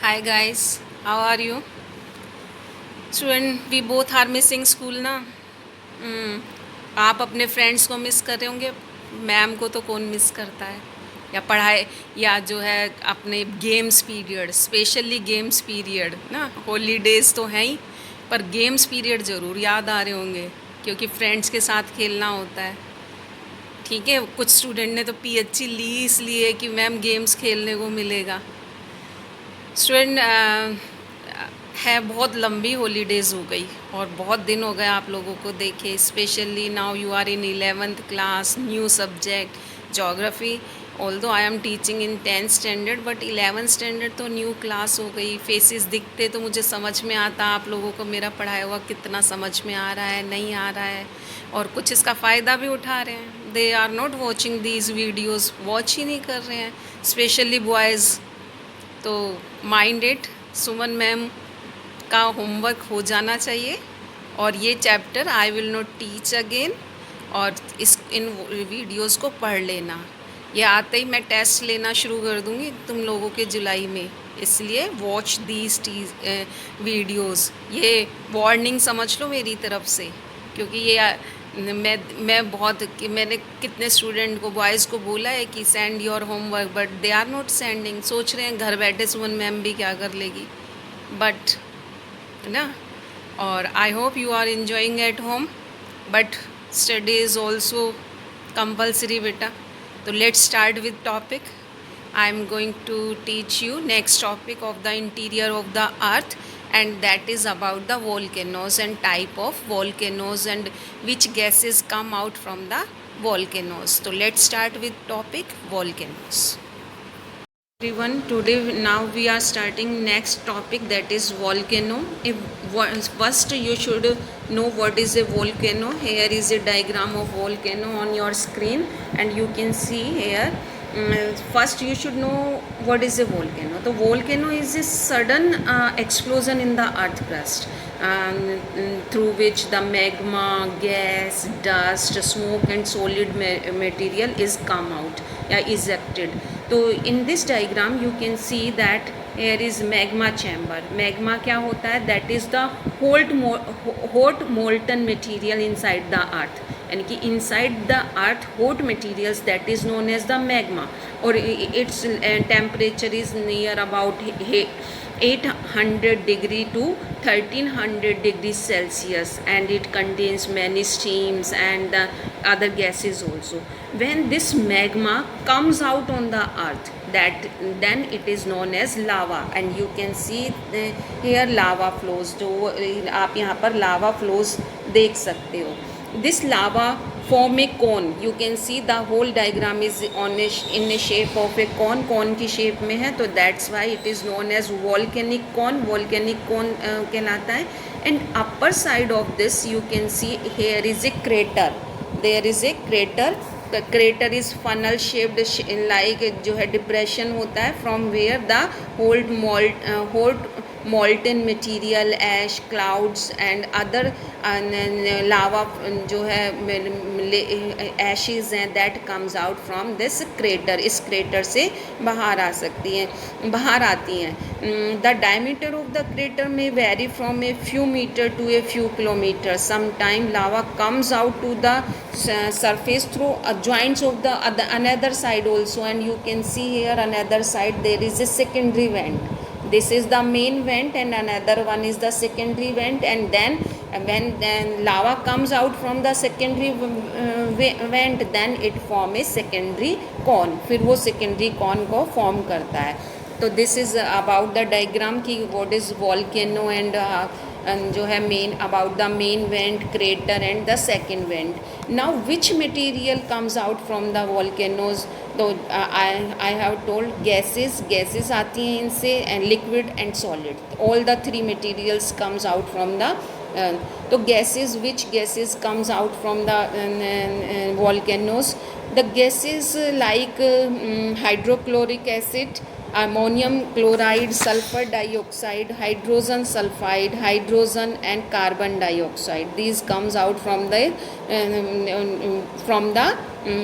Hi guys, how are you? Student, we both are missing school ना. हम्म. आप अपने friends को मिस कर रहे होंगे. मैम को तो कौन मिस करता है. या पढ़ाई या जो है अपने games period, specially games period ना. हॉलीडेज तो हैं ही, पर गेम्स पीरियड ज़रूर याद आ रहे होंगे क्योंकि फ्रेंड्स के साथ खेलना होता है. ठीक है, कुछ स्टूडेंट ने तो पीएचडी ली इसलिए कि मैम गेम्स खेलने को मिलेगा. स्टूडेंट है, बहुत लंबी हॉलीडेज़ हो गई और बहुत दिन हो गए आप लोगों को देखे. Specially now you are in 11th class, new subject geography. Although I am teaching in 10th standard, but 11th standard तो न्यू क्लास हो गई. फेसेस दिखते तो मुझे समझ में आता आप लोगों को मेरा पढ़ाया हुआ कितना समझ में आ रहा है, नहीं आ रहा है. और कुछ इसका फ़ायदा भी उठा रहे हैं. They are not watching these videos, watch ही नहीं कर रहे हैं, स्पेशली बॉयज़. तो माइंड इट, सुमन मैम का होमवर्क हो जाना चाहिए और ये chapter I will not teach again. और इन वीडियोस को पढ़ लेना. ये आते ही मैं टेस्ट लेना शुरू कर दूँगी तुम लोगों के जुलाई में, इसलिए वॉच दीज वीडियोस. ये वार्निंग समझ लो मेरी तरफ से, क्योंकि ये मैं बहुत मैंने कितने स्टूडेंट को, बॉयज़ को बोला है कि send your homework, but they are not sending. सोच रहे हैं घर बैठे सुमन मैम भी क्या कर लेगी, बट ना. और I hope you are enjoying at home, but study is also compulsory बेटा. तो let's start with topic. I am going to teach you next topic of the interior of the earth, and that is about the volcanoes and type of volcanoes and which gases come out from the volcanoes. So let's start with topic volcanoes. Everyone, today now we are starting next topic, that is volcano. First you should know what is a volcano. Here is a diagram of volcano on your screen and you can see here. First you should know what is a volcano. The volcano is a sudden explosion in the earth crust, through which the magma, gas, dust, smoke and solid material is come out, ejected. तो in this diagram you can see that here is magma chamber. Magma क्या होता है? That is the hot molten material inside the earth. यानी कि inside the earth hot materials, that is known as the magma. और its temperature is near about 800 degree to 1300 degrees Celsius, and it contains many steams and other gases also. When this magma comes out on the earth, that then it is known as lava, and you can see here lava flows. जो आप यहाँ पर lava flows देख सकते हो. This lava form a cone. You can see the whole diagram is in a shape of a cone. Cone की shape में है, तो that's why it is known as volcanic cone. Volcanic cone कहलाता है. And upper side of this you can see here is a crater. There is a crater. The crater is funnel shaped, like जो है depression होता है, from where the whole molten material, ash, clouds and other lava जो है ashes हैं, that comes out from this crater. इस crater से बाहर आती हैं. The diameter of the crater may vary from a few meter to a few kilometers. Sometime lava comes out to the surface through joints of the another side also, and you can see here another side there is a secondary vent. This is the main vent and another one is the secondary vent, and then when lava comes out from the secondary vent, then it form a secondary cone. फिर वो secondary cone को form करता है. तो this is about the diagram कि what is volcano and जो है main, about the main vent, crater and the second vent. Now which material comes out from the volcanoes? तो I have told gases आती हैं इनसे, and liquid and solid. All the three materials comes out from the तो gases, which gases comes out from the volcanoes? The gases like hydrochloric acid, ammonium chloride, sulfur dioxide, hydrogen sulfide, hydrogen and carbon dioxide. These comes out from the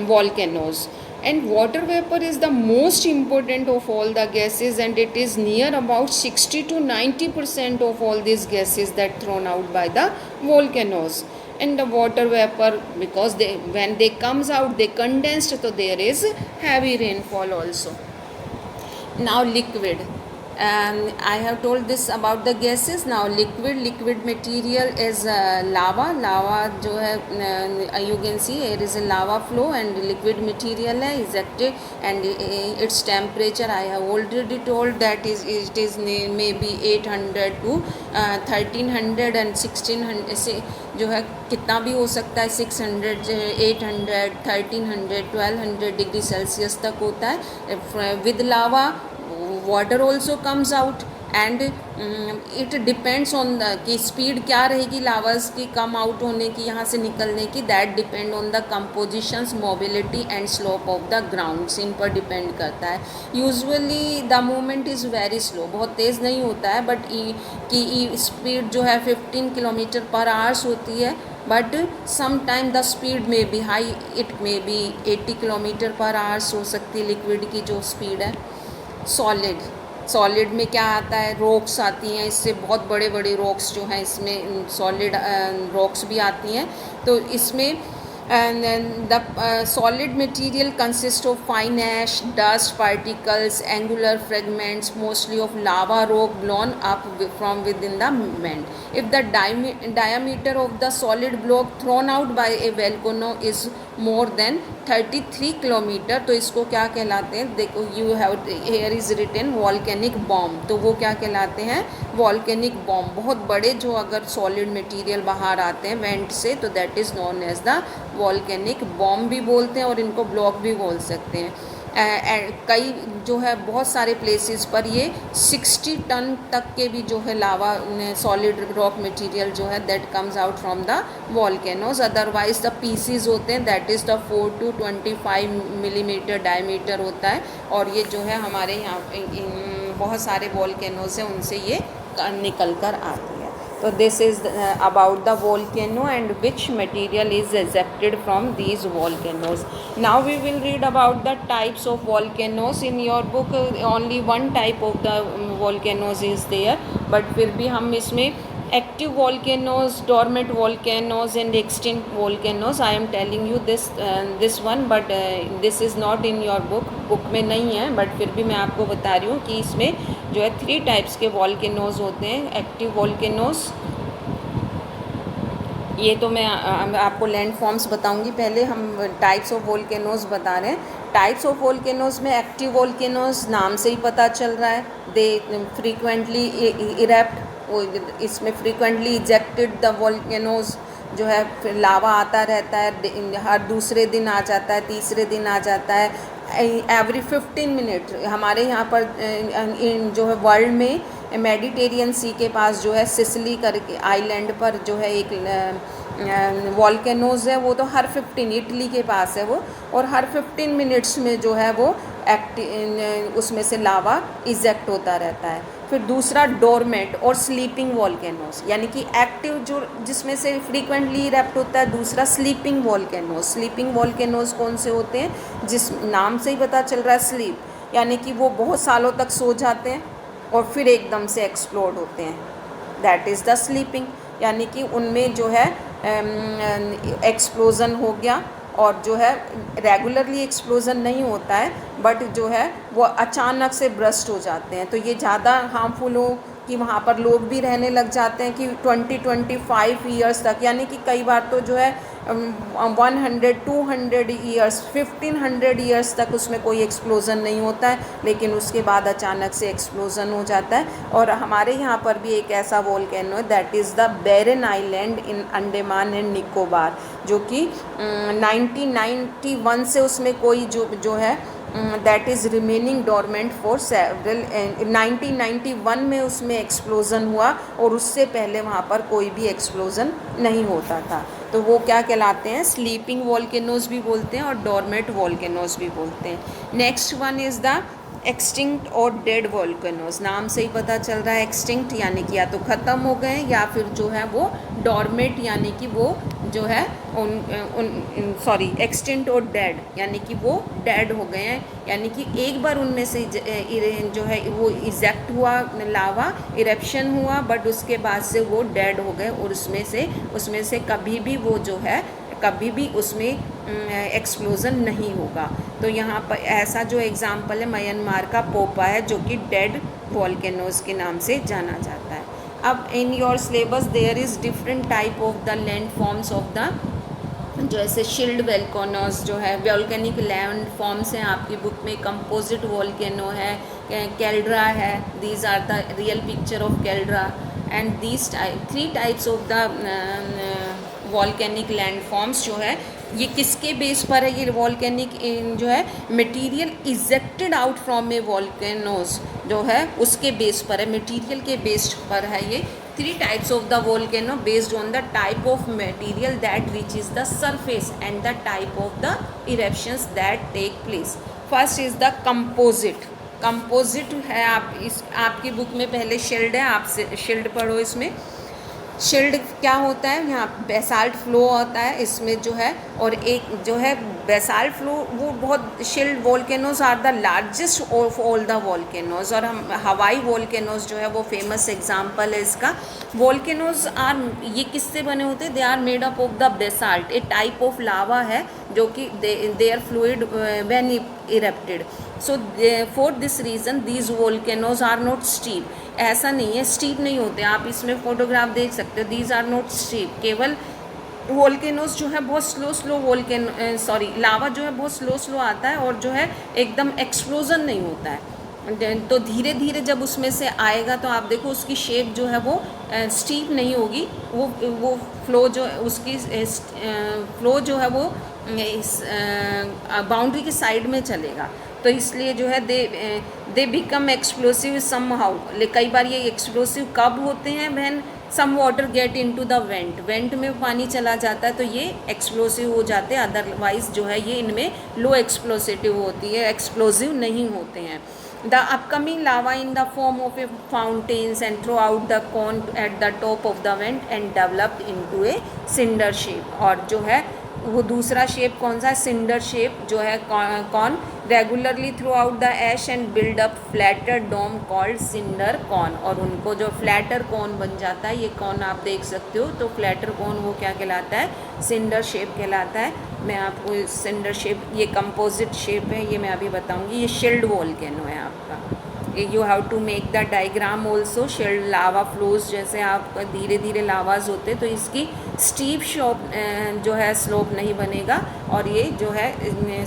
volcanoes. And water vapor is the most important of all the gases, and it is near about 60 to 90% of all these gases that thrown out by the volcanoes. And the water vapor, because they, when they comes out, they condensed, so there is heavy rainfall also. Now liquid, and I have told this about the gases. Now liquid material is lava जो है, you can see here is a lava flow and liquid material है ejected, and its temperature I have already told that it is maybe 800 to 1300 and 1600 से जो है कितना भी हो सकता है, 600 800 1300 1200 डिग्री सेल्सियस तक होता है with lava. Water also comes out, and it depends on the कि स्पीड क्या रहेगी लावास की कम आउट होने की, यहाँ से निकलने की. That depend on the compositions, mobility and slope of the grounds, इन पर डिपेंड करता है. Usually the movement is very slow, बहुत तेज़ नहीं होता है, बट की स्पीड जो है 15 किलोमीटर पर आवर्स होती है. But some time the speed may be high, it may be 80 kilometre per hours हो सकती है लिक्विड की जो स्पीड है. सॉलिड में क्या आता है, रॉक्स आती हैं, इससे बहुत बड़े बड़े रॉक्स जो हैं इसमें सॉलिड रॉक्स भी आती हैं. तो इसमें the solid material consists of fine ash, dust particles, angular fragments, mostly of lava rock blown up from within the vent. If the diameter of the solid block thrown out by a volcano is more than 33 kilometre, तो इसको क्या कहलाते हैं, देखो you have here is written volcanic bomb. तो वो क्या कहलाते हैं, वॉल्केनिक बॉम्ब. बहुत बड़े जो अगर सॉलिड मटेरियल बाहर आते हैं वेंट से, तो that is known as the volcanic bomb भी बोलते हैं, और इनको ब्लॉक भी बोल सकते हैं. कई जो है बहुत सारे प्लेसेस पर ये 60 टन तक के भी जो है लावा सॉलिड रॉक मटेरियल जो है that comes out from the volcanoes. Otherwise the pieces होते हैं, that is the 4 to 25 millimetre diameter होता है, और ये जो है हमारे यहाँ बहुत सारे वॉल्केनोज हैं उनसे ये निकल कर आती है. So this is about the volcano and which material is ejected from these volcanoes. Now we will read about the types of volcanoes. In your book only one type of the volcanoes is there, but फिर भी हम इसमें active volcanoes, dormant volcanoes and extinct volcanoes I am telling you this one, but this is not in your book में नहीं है, but फिर भी मैं आपको बता रही हूँ कि इसमें जो है 3 टाइप्स के वॉल्केनोज होते हैं. एक्टिव वॉल्केनोज, ये तो मैं आपको लैंड फॉर्म्स बताऊंगी, पहले हम टाइप्स ऑफ वॉल्केनोज बता रहे हैं. टाइप्स ऑफ वॉल्केनोज में एक्टिव वॉल्केनोज नाम से ही पता चल रहा है, दे फ्रीक्वेंटली इरेप्ट, इसमें फ्रीक्वेंटली इजेक्टेड द वॉल्केनोज जो है फिर लावा आता रहता है, हर दूसरे दिन आ जाता है, तीसरे दिन आ जाता है, एवरी 15 मिनट. हमारे यहाँ पर जो है वर्ल्ड में मेडिटेरियन सी के पास जो है सिसिली करके आइलैंड पर जो है एक वॉल्केनोज है, वो तो हर 15, इटली के पास है वो, और हर 15 मिनट्स में जो है वो उसमें से लावा इजेक्ट होता रहता है. फिर दूसरा डोरमेंट और स्लीपिंग वॉल्केनोज, यानी कि एक्टिव जो जिसमें से फ्रीक्वेंटली इरेप्ट होता है. दूसरा स्लीपिंग वॉल्केनोज. स्लीपिंग वॉल्केनोज कौन से होते हैं, जिस नाम से ही पता चल रहा है स्लीप, यानी कि वो बहुत सालों तक सो जाते हैं और फिर एकदम से एक्सप्लोड होते हैं, दैट इज़ द स्लीपिंग. यानी कि उनमें जो है एक्सप्लोज़न हो गया, और जो है रेगुलरली एक्सप्लोज़न नहीं होता है, बट जो है वो अचानक से ब्रस्ट हो जाते हैं. तो ये ज़्यादा हार्मफुल हो कि वहाँ पर लोग भी रहने लग जाते हैं कि 20-25 ईयर्स तक, यानी कि कई बार तो जो है 100-200 ईयर्स 1500 ईयर्स तक उसमें कोई एक्सप्लोज़न नहीं होता है, लेकिन उसके बाद अचानक से एक्सप्लोज़न हो जाता है. और हमारे यहाँ पर भी एक ऐसा वोल्केनो है, that is the barren island in Andaman and Nicobar, जो कि 1991 से उसमें कोई जो है that is remaining dormant for several. 1991 में उसमें एक्सप्लोज़न हुआ, और उससे पहले वहाँ पर कोई भी एक्सप्लोज़न नहीं होता था. तो वो क्या कहलाते हैं, स्लीपिंग वॉल्केनोज भी बोलते हैं और डोरमेंट वॉल्केनोज भी बोलते हैं. Next one is the extinct और डेड वोल्केनोज, नाम से ही पता चल रहा है एक्सटिंक्ट यानी कि या तो ख़त्म हो गए या फिर जो है वो डॉर्मेट यानी कि वो जो है सॉरी एक्सटिंक्ट और डेड यानी कि वो डेड हो गए हैं, यानी कि एक बार उनमें से जो है वो इजेक्ट हुआ लावा, इरेप्शन हुआ, बट उसके बाद से वो डेड हो गए और उसमें से कभी भी वो जो है कभी भी उसमें एक्सप्लोज़न नहीं होगा। तो यहाँ पर ऐसा जो एग्ज़ाम्पल है म्यांमार का पोपा है जो कि डेड वॉल्केनोज़ के नाम से जाना जाता है। अब in your syllabus there is different type of the land forms of the, जो ऐसे शिल्ड वोल्केनोज जो है वॉल्केनिक लैंड फॉर्म्स हैं आपकी बुक में, कंपोजिट वॉल्केनो है, कैल्ड्रा है, these are the real picture of caldera and these three types of the volcanic land forms जो है ये किसके बेस पर है, ये वॉल्केनिक जो है material ejected out from A volcanoes जो है उसके बेस पर है, मटेरियल के बेस पर है ये। Three types of the volcano based on the type of material that reaches the surface and the type of the eruptions that take place. First is the composite. Composite है आपकी book में पहले shield है, आप shield पढ़ो। इसमें shield क्या होता है, यहाँ बेसाल्ट फ्लो होता है इसमें जो है, और एक जो है बेसाल्ट फ्लो वो बहुत, shield volcanoes are the largest of all the volcanoes, और हम हवाई वोल्केनोज जो है वो फेमस एग्जांपल है इसका। वोल्केनोज आर, ये किससे बने होते हैं, they are made up of the basalt, a type of lava है जो कि they are fluid when erupted. So for this reason these volcanoes are not steep, ऐसा नहीं है स्टीप नहीं होते, आप इसमें फोटोग्राफ देख सकते हो, दीज आर नॉट स्टीप। केवल वोल्केनोज जो है बहुत स्लो वोल्केन सॉरी लावा जो है बहुत स्लो आता है और जो है एकदम एक्सप्लोजन नहीं होता है। तो धीरे धीरे जब उसमें से आएगा तो आप देखो उसकी शेप जो है वो स्टीप नहीं होगी, वो फ्लो जो उसकी फ्लो जो है वो इस बाउंड्री के साइड में चलेगा, तो इसलिए जो है they become explosive somehow. कई बार ये एक्सप्लोसिव कब होते हैं, when some water get into the vent में पानी चला जाता है तो ये एक्सप्लोसिव हो जाते हैं, अदरवाइज जो है ये इनमें लो एक्सप्लोसिव होती है, एक्सप्लोसिव नहीं होते हैं। The upcoming lava in the form of a fountains and throw out the cone at the top of the vent and develop into a cinder shape. और जो है वो दूसरा शेप कौन सा है, सिंडर शेप जो है cone regularly through out the ash and build up flatter dome called cinder cone, और उनको जो फ्लैटर कॉन बन जाता है, ये कॉन आप देख सकते हो, तो फ्लैटर कॉन वो क्या कहलाता है, सिंडर शेप कहलाता है। मैं आपको सिंडर शेप, ये कंपोजिट शेप है, ये मैं अभी बताऊंगी। ये शिल्ड वोल्केनो है आपका, you have to make the diagram also. Shield lava flows जैसे आप धीरे धीरे लावाज होते तो इसकी स्टीप जो है स्लोप नहीं बनेगा, और ये जो है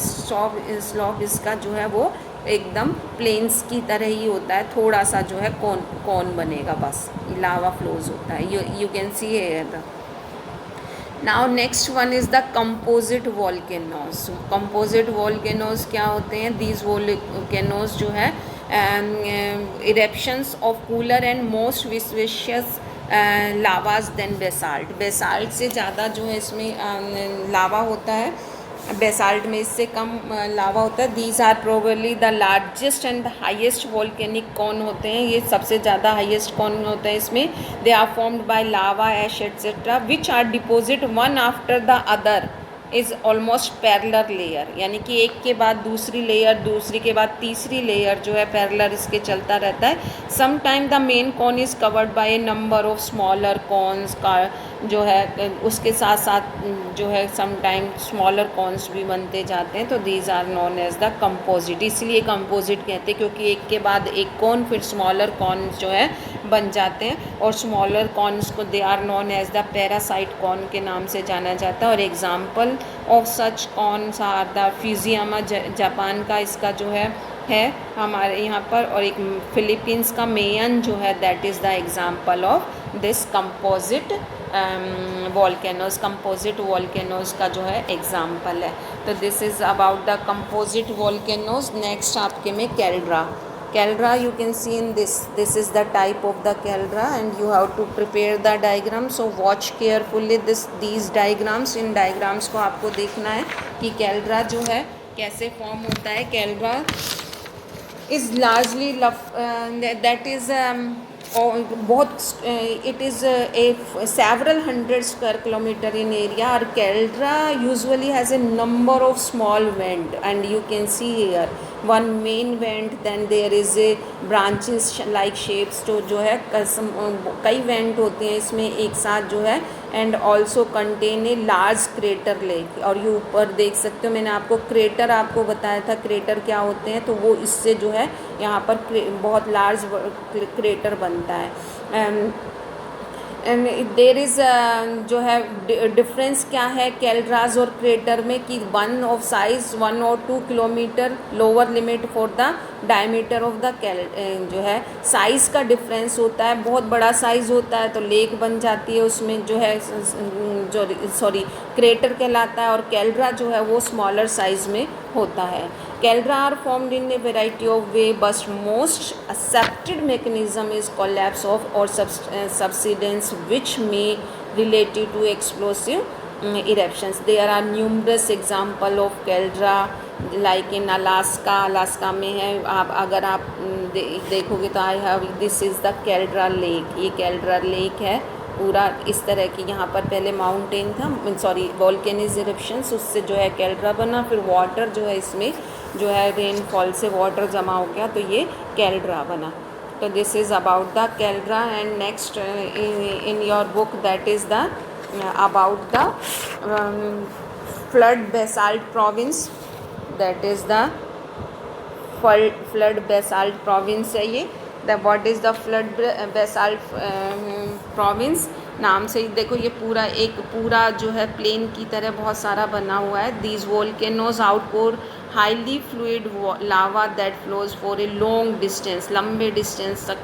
स्लोप इसका जो है वो एकदम प्लेन्स की तरह ही होता है, थोड़ा सा जो है कौन बनेगा, बस लावा फ्लोज होता है। You can see here. Now next one is the composite volcanoes. Composite volcanoes क्या होते हैं, दीज वोल्केनोज जो है eruptions of cooler and most विस्विशियस लावाज देन बेसाल्ट। बेसाल्ट से ज़्यादा जो है इसमें लावा होता है, बेसाल्ट में इससे कम लावा होता है। These are probably the largest and the highest volcanic cone होते हैं, ये सबसे ज़्यादा हाईएस्ट कॉन होता है इसमें। They are formed by lava ash etcetera which are deposit one after the other is almost parallel layer, यानी कि एक के बाद दूसरी लेयर, दूसरी के बाद तीसरी लेयर जो है पैरेलल इसके चलता रहता है। Some time the main cone is covered by a number of smaller cones का जो है, उसके साथ साथ जो है सम टाइम स्मॉलर कॉन्स भी बनते जाते हैं, तो these are known as the composite. इसलिए कंपोजिट कहते हैं क्योंकि एक के बाद एक कॉन फिर स्मॉलर कॉन्स जो है बन जाते हैं, और स्मॉलर कॉन्स को they are known as the parasite cone के नाम से जाना जाता है। और example of such cones are the Fujiyama Japan का इसका जो है हमारे यहाँ पर, और एक फिलीपींस का मेयन जो है that is the example of this composite volcanoes. Composite volcanoes का जो है एग्जाम्पल है। तो this is about the composite volcanoes. Next आपके में कैल्ड्रा। Caldera you can see in this is the type of the caldera and you have to prepare the diagram, so watch carefully these diagrams। In diagrams को आपको देखना है कि caldera जो है कैसे फॉर्म होता है। caldera is largely that is बहुत it is a several hundred square kilometer in area. Or Caldera usually has a number of small vent, and you can see here one main vent, then there is a branches like shapes. तो जो है कई went होते हैं इसमें एक साथ जो है, and also contain a large crater lake. और ये ऊपर देख सकते हो, मैंने आपको क्रेटर आपको बताया था क्रेटर क्या होते हैं, तो वो इससे जो है यहाँ पर बहुत लार्ज क्रेटर बनता है. एंड देर इज़ जो है डिफरेंस क्या है कैलड्राज और क्रेटर में, कि वन ऑफ साइज 1 और 2 kilometre lower limit for the diameter of the जो है साइज़ का डिफरेंस होता है. बहुत बड़ा साइज़ होता है तो लेक बन जाती है, उसमें जो है जो क्रेटर कहलाता है, और कैलड्रा जो है वो स्मॉलर साइज़ में होता है. Caldera are formed in a variety of way, but most accepted mechanism is collapse of or subsidence, which may related to explosive eruptions. There are numerous example of caldera like in Alaska में है. आप अगर आप देखोगे तो I have this is the caldera lake. ये caldera lake है पूरा इस तरह की. यहाँ पर पहले माउंटेन था, वॉल्केनिक इरप्शंस, उससे जो है कैल्ड्रा बना. फिर वाटर जो है इसमें जो है रेनफॉल से वाटर जमा हो गया तो ये कैल्ड्रा बना. तो this is about the caldera. And next in your book that is the about the flood basalt province. That is the flood basalt province है ये. What is the flood basalt province, नाम से ही देखो ये पूरा जो है प्लेन की तरह बहुत सारा बना हुआ है. These volcanoes outpour highly fluid lava that flows for a long distance, लंबे डिस्टेंस तक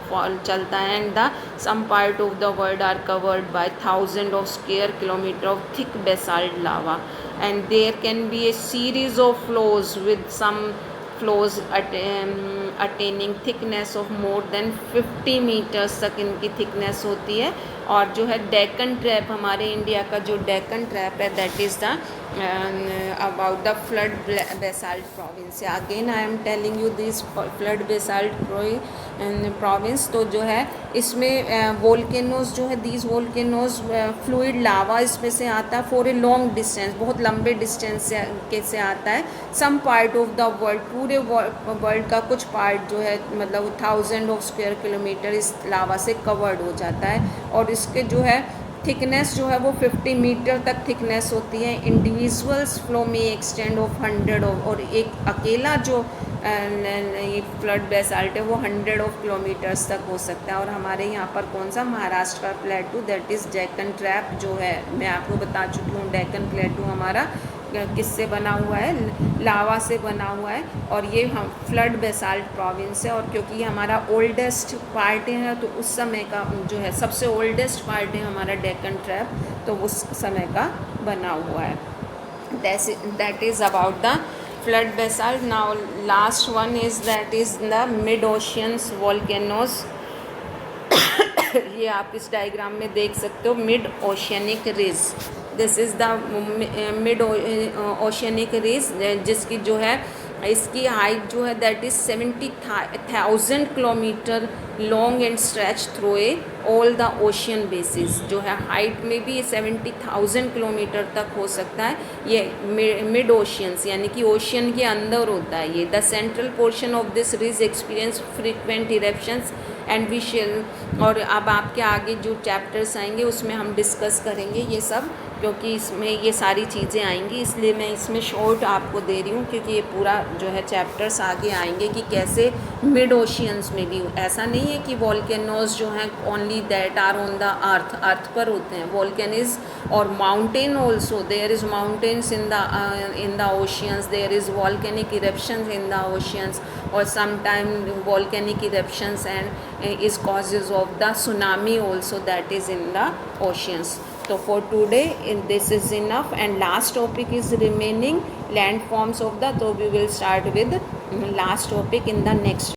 चलता है. And the some part of the world are covered by thousand of square kilometre of thick basalt lava. And there can be a series of flows with some flows attaining thickness of more than 50 metres तक इनकी thickness होती है. और जो है Deccan trap, हमारे India का जो डेक्कन ट्रैप है, that is the about the flood basalt province. Again I am telling you this flood basalt province. तो जो है इसमें वोल्केनोज जो है, दीज वोल्केनोज फ्लूइड लावा इसमें से आता है फॉर ए लॉन्ग डिस्टेंस, बहुत लंबे डिस्टेंस से आता है. Some part of the world, पूरे वर्ल्ड का कुछ पार्ट जो है मतलब 1000 ऑफ स्क्वायर किलोमीटर इस लावा से कवर्ड हो जाता है. और इसके जो है थिकनेस जो है वो 50 मीटर तक थिकनेस होती है. इंडिविजुअल्स फ्लो में एक्सटेंड ऑफ 100 और एक अकेला जो ये फ्लड बेसाल्ट है वो 100 ऑफ किलोमीटर्स तक हो सकता है. और हमारे यहाँ पर कौन सा, महाराष्ट्र का प्लेटू, दैट इज़ डेक्कन ट्रैप जो है, मैं आपको बता चुकी हूँ. डेक्कन प्लेटू हमारा किससे बना हुआ है, लावा से बना हुआ है. और ये हम फ्लड बेसाल्ट प्रोविंस है. और क्योंकि ये हमारा ओल्डेस्ट पार्ट है तो उस समय का जो है सबसे ओल्डेस्ट पार्ट है हमारा डेक्कन ट्रैप, तो उस समय का बना हुआ है. That is about the flood basalt. Now last one is that is the mid oceans volcanoes. ये आप इस डायग्राम में देख सकते हो, mid oceanic ridge. This is the mid oceanic ridge, जिसकी जो है इसकी हाइट जो है that is 70,000 kilometre long and stretch through a all the ocean basis. जो है हाइट में भी 70,000 किलोमीटर तक हो सकता है. ये मिड ओशियंस यानी कि ओशियन के अंदर होता है ये. The central portion of this ridge experience frequent eruptions and we shall. और अब आपके आगे जो चैप्टर्स आएंगे उसमें हम डिस्कस करेंगे ये सब, क्योंकि इसमें ये सारी चीज़ें आएंगी, इसलिए मैं इसमें शॉर्ट आपको दे रही हूँ. क्योंकि ये पूरा जो है चैप्टर्स आगे आएंगे कि कैसे मिड ओशियंस में भी. ऐसा नहीं है कि वॉल्केनोज जो हैं only that are on the earth पर होते हैं. वॉल्केनिज और mountain also, there is mountains in the oceans, there is volcanic eruptions in the oceans, और sometime volcanic eruptions and is causes of the tsunami also, that is in the oceans. So for today this is enough, and last topic is remaining landforms of the, so we will start with last topic in the next